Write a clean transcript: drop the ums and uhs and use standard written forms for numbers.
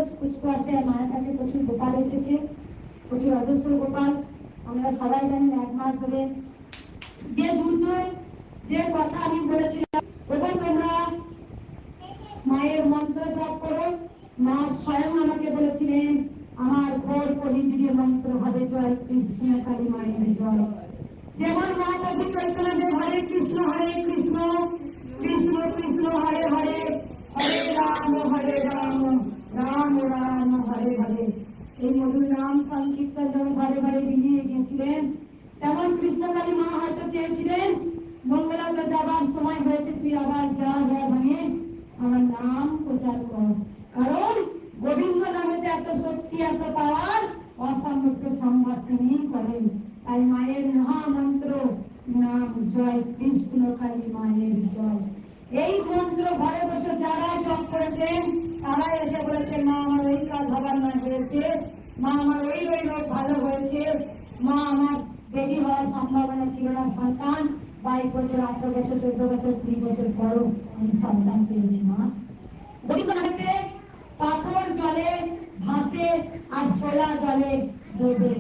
রোজ পুচকু আসে, মায়ের কাছে প্রচুর গোপাল এসেছে, প্রচুর অজস্র গোপাল। আমরা সবাই জানি 1 মাস ধরে যে যুদ্ধ, যে কথা আমি বলেছিলাম, এবার তোমরা মায়ের মন্ত্র জপ করো। মা স্বয়ং আমাকে বলেছিলেন আমার ঘোর পরিচিত মন্ত্র হবে জয় কৃষ্ণ কালী মায়ের জয়। যেমন মা প্রভু চৈতন্যদেব হরে কৃষ্ণ কৃষ্ণ কৃষ্ণ হরে হরে, হরে রাম রাম রাম হরে হরে, এই মধুর নাম সংকীর্তন যখন ঘরে ঘরে বিলিয়ে গিয়েছিলেন, তেমন কৃষ্ণকালী মা হয়তো চেয়েছিলেন মঙ্গলাতে যাবার সময় হয়েছে, তুই আবার যা ভাঙে আমার নাম প্রচার কর। কারণ গোবিন্দ নামেতে এত শক্তি, এত পাওয়ার, অসম্ভবকে সম্ভব তিনি করেন। তাই মায়ের মহামন্ত্র নাম জয় কৃষ্ণ কালী মায়ের জয়। এই মন্ত্র ঘরে বসে যারা জপ করেছেন তারা এসে বলেছে মা আমার ওই কাজ হবার না হয়েছে, মা আমার ওই রোগ ভালো হয়েছে, মা আমার বেবি হওয়ার সম্ভাবনা ছিল না, সন্তান 22 বছর 18 বছর 14 বছর 20 বছর পরও আমি সন্তান পেয়েছি। মা গোবিন্দ নামেতে পাথর জলে ভাসে আর সোলা জলে ডোবে।